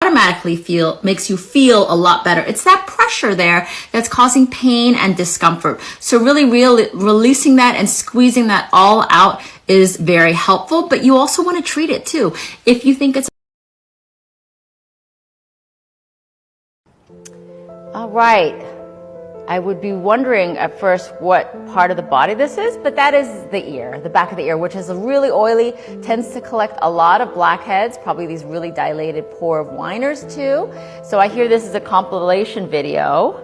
automatically makes you feel a lot better. It's that pressure there that's causing pain and discomfort. So really releasing that and squeezing that all out is very helpful, but you also want to treat it too. If you think it's all right. I would be wondering at first what part of the body this is, but that is the ear, the back of the ear, which is really oily, tends to collect a lot of blackheads, probably these really dilated pore of whiners too. So I hear this is a compilation video.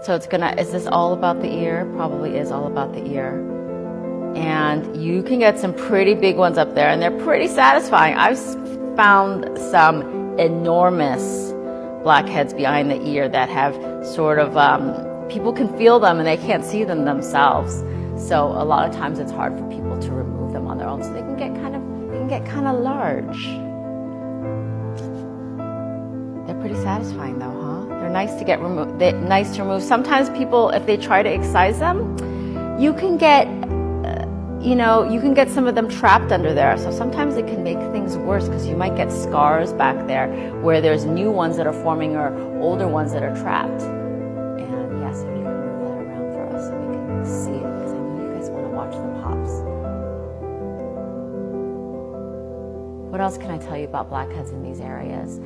So it's is this all about the ear? Probably is all about the ear. And you can get some pretty big ones up there, and they're pretty satisfying. I've found some enormous blackheads behind the ear that have sort of, people can feel them and they can't see them themselves. So a lot of times it's hard for people to remove them on their own. So they can get kind of large. They're pretty satisfying though, huh? They're nice to get removed. They're nice to remove. Sometimes people, if they try to excise them, you can get, you can get some of them trapped under there. So sometimes it can make things worse because you might get scars back there where there's new ones that are forming or older ones that are trapped. And yes, if you can move that around for us so we can see it, because I know you guys want to watch the pops. What else can I tell you about blackheads in these areas?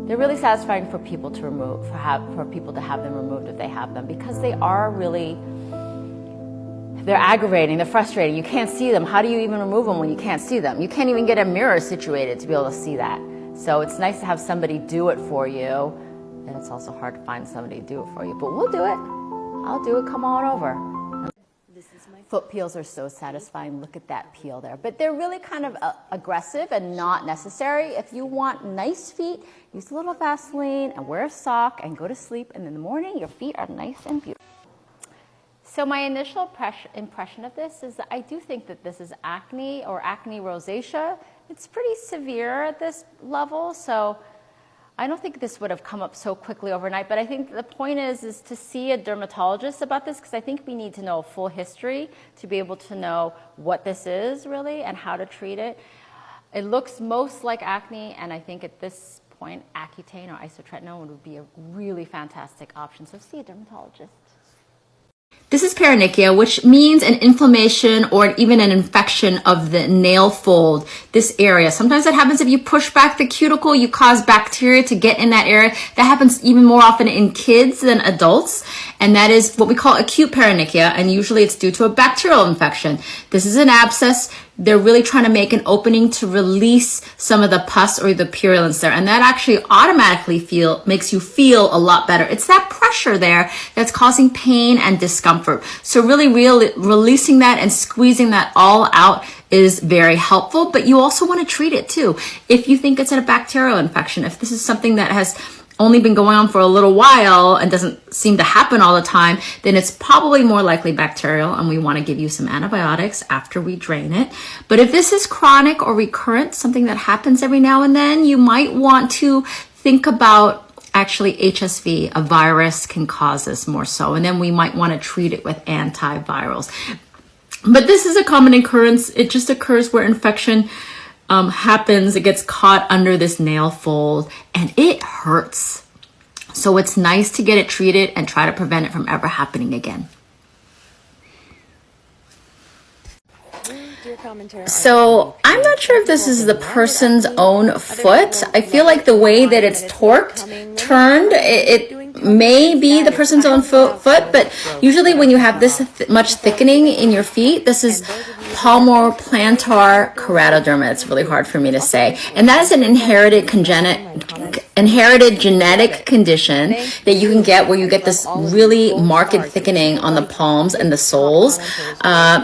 They're really satisfying for people to remove, for people to have them removed if they have them, because they are really, they're aggravating, they're frustrating. You can't see them. How do you even remove them when you can't see them? You can't even get a mirror situated to be able to see that. So it's nice to have somebody do it for you. And it's also hard to find somebody to do it for you. But we'll do it. I'll do it. Come on over. Foot peels are so satisfying. Look at that peel there. But they're really kind of aggressive and not necessary. If you want nice feet, use a little Vaseline and wear a sock and go to sleep. And in the morning, your feet are nice and beautiful. So my initial impression of this is that I do think that this is acne or acne rosacea. It's pretty severe at this level, so I don't think this would have come up so quickly overnight, but I think the point is to see a dermatologist about this, because I think we need to know a full history to be able to know what this is really and how to treat it. It looks most like acne, and I think at this point, Accutane or isotretinoin would be a really fantastic option, so see a dermatologist. This is paronychia, which means an inflammation or even an infection of the nail fold, this area. Sometimes that happens if you push back the cuticle, you cause bacteria to get in that area. That happens even more often in kids than adults. And that is what we call acute paronychia. And usually it's due to a bacterial infection. This is an abscess. They're really trying to make an opening to release some of the pus or the purulence there. And that actually automatically makes you feel a lot better. It's that pressure there that's causing pain and discomfort. So really releasing that and squeezing that all out is very helpful, but you also want to treat it too. If you think it's a bacterial infection, if this is something that has only been going on for a little while and doesn't seem to happen all the time, then it's probably more likely bacterial, and we want to give you some antibiotics after we drain it. But if this is chronic or recurrent, something that happens every now and then, you might want to think about actually HSV, a virus can cause this more so, and then we might want to treat it with antivirals. But this is a common occurrence. It just occurs where infection happens. It gets caught under this nail fold and it hurts. So it's nice to get it treated and try to prevent it from ever happening again. So I'm not sure if this is the person's own foot. I feel like the way that it's turned, it may be the person's own foot, but usually when you have this much thickening in your feet, this is palmoplantar keratoderma. It's really hard for me to say. And that is an inherited genetic condition that you can get where you get this really marked thickening on the palms and the soles.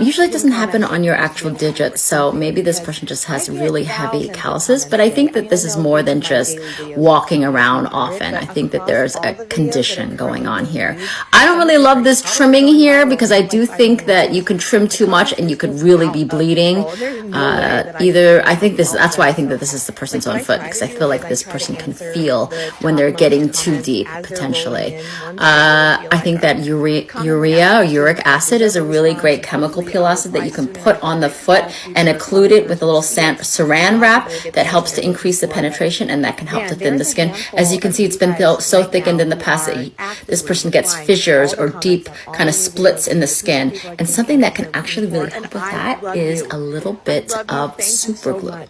Usually it doesn't happen on your actual digits, so maybe this person just has really heavy calluses, but I think that this is more than just walking around often. I think that there's a condition going on here. I don't really love this trimming here because I do think that you can trim too much and you could really be bleeding. That's why I think that this is the person's own foot, because I feel like this person can feel heal when they're getting too deep, potentially. I think that urea or uric acid is a really great chemical peel acid that you can put on the foot and occlude it with a little saran wrap that helps to increase the penetration, and that can help to thin the skin. As you can see, it's been so thickened in the past that this person gets fissures or deep kind of splits in the skin. And something that can actually really help with that is a little bit of super glue.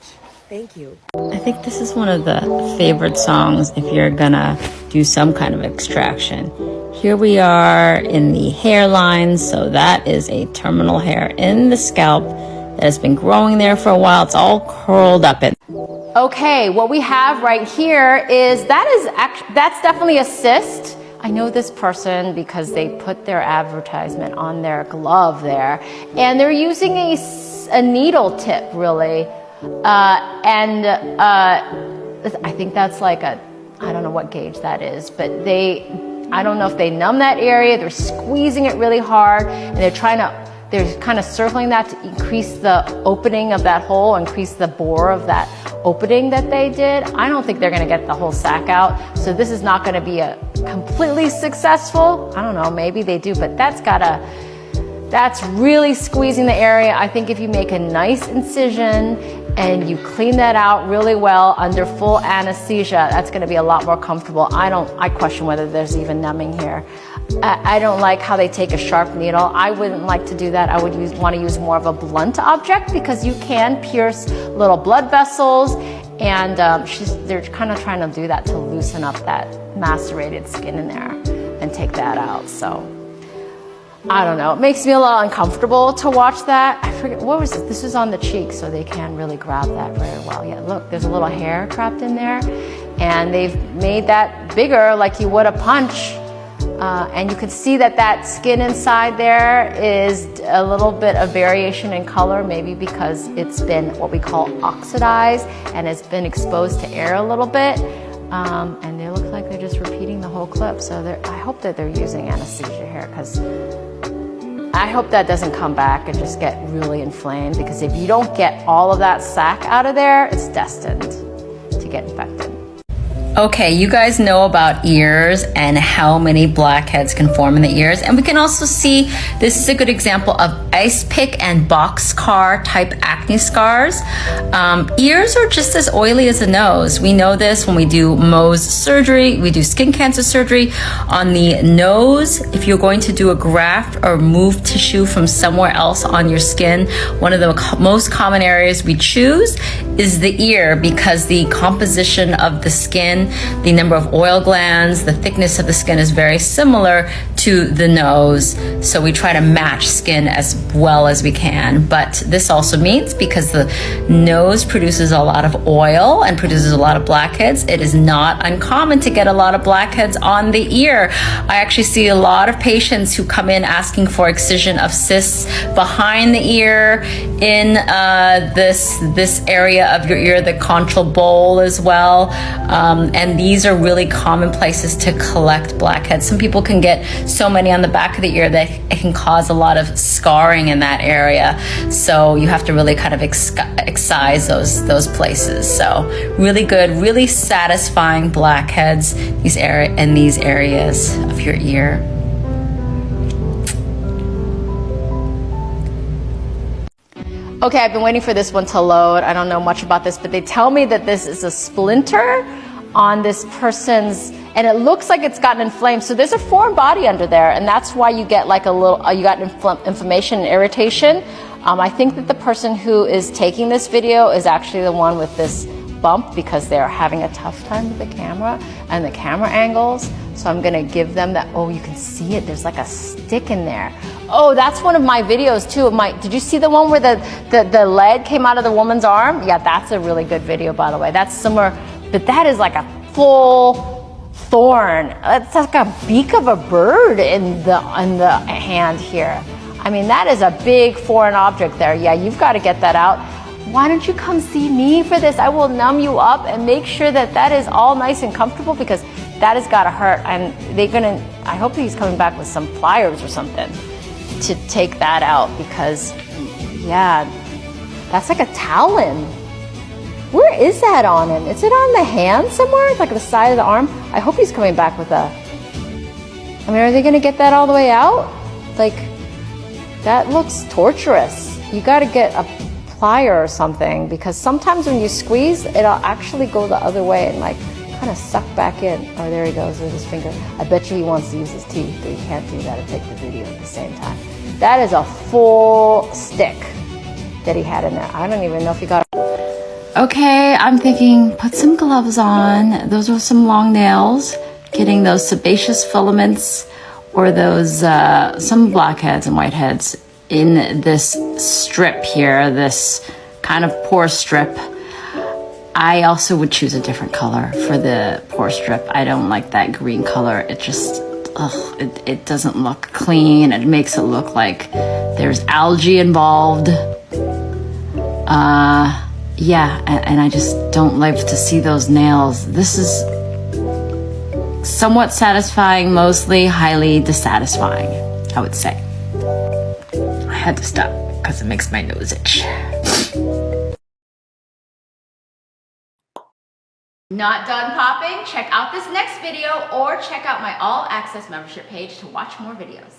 Thank you. I think this is one of the favorite songs if you're gonna do some kind of extraction. Here we are in the hairline, so that is a terminal hair in the scalp that has been growing there for a while. It's all curled up in. Okay, what we have right here is that's definitely a cyst. I know this person because they put their advertisement on their glove there, and they're using a needle tip, really. I think that's like I don't know what gauge that is, but I don't know if they numb that area, they're squeezing it really hard, and they're kind of circling that to increase the opening of that hole, increase the bore of that opening that they did. I don't think they're gonna get the whole sac out, so this is not gonna be a completely successful. I don't know, maybe they do, but that's really squeezing the area. I think if you make a nice incision and you clean that out really well under full anesthesia, that's gonna be a lot more comfortable. I question whether there's even numbing here. I don't like how they take a sharp needle. I wouldn't like to do that. I would want to use more of a blunt object because you can pierce little blood vessels, and they're kind of trying to do that to loosen up that macerated skin in there and take that out. So I don't know. It makes me a little uncomfortable to watch that. I forget, what was it? This is on the cheek, so they can really grab that very well. Yeah, look, there's a little hair trapped in there, and they've made that bigger like you would a punch. And you can see that skin inside there is a little bit of variation in color, maybe because it's been what we call oxidized and it's been exposed to air a little bit. And they look like they're just repeating the whole clip. So I hope that they're using anesthesia here, because I hope that doesn't come back and just get really inflamed, because if you don't get all of that sac out of there, it's destined to get infected. Okay, you guys know about ears and how many blackheads can form in the ears. And we can also see, this is a good example of ice pick and boxcar type acne scars. Ears are just as oily as the nose. We know this when we do Mohs surgery, we do skin cancer surgery. On the nose, if you're going to do a graft or move tissue from somewhere else on your skin, one of the most common areas we choose is the ear, because the composition of the skin, the number of oil glands, the thickness of the skin is very similar to the nose. So we try to match skin as well as we can. But this also means, because the nose produces a lot of oil and produces a lot of blackheads, it is not uncommon to get a lot of blackheads on the ear. I actually see a lot of patients who come in asking for excision of cysts behind the ear, in this area of your ear, the contral bowl as well. And these are really common places to collect blackheads. Some people can get so many on the back of the ear that it can cause a lot of scarring in that area. So you have to really kind of excise those places. So really good, really satisfying blackheads in these areas of your ear. Okay, I've been waiting for this one to load. I don't know much about this, but they tell me that this is a splinter on this person's, and it looks like it's gotten inflamed. So there's a foreign body under there, and that's why you get like you got inflammation and irritation. I think that the person who is taking this video is actually the one with this bump, because they're having a tough time with the camera and the camera angles. So I'm gonna give them that. Oh, you can see it, there's like a stick in there. Oh, that's one of my videos too. Did you see the one where the leg came out of the woman's arm? Yeah, that's a really good video, by the way. That's similar, but that is like a full thorn. It's like a beak of a bird in the hand here. I mean, that is a big foreign object there. Yeah, you've got to get that out. Why don't you come see me for this? I will numb you up and make sure that is all nice and comfortable, because that has got to hurt. And I hope he's coming back with some pliers or something to take that out, because yeah, that's like a talon. Where is that on him? Is it on the hand somewhere? Like the side of the arm? I hope he's coming back with a... I mean, are they gonna get that all the way out? Like, that looks torturous. You gotta get a plier or something, because sometimes when you squeeze, it'll actually go the other way and like kind of suck back in. Oh, there he goes with his finger. I bet you he wants to use his teeth, but he can't do that and take the video at the same time. That is a full stick that he had in there. I don't even know if he got... Okay, I'm thinking put some gloves on. Those are some long nails. Getting those sebaceous filaments or those some blackheads and whiteheads in this strip here, this kind of pore strip. I also would choose a different color for the pore strip. I don't like that green color. It just, it doesn't look clean. It makes it look like there's algae involved. Yeah, and I just don't like to see those nails. This is somewhat satisfying, mostly highly dissatisfying, I would say. I had to stop because it makes my nose itch. Not done popping? Check out this next video or check out my all access membership page to watch more videos.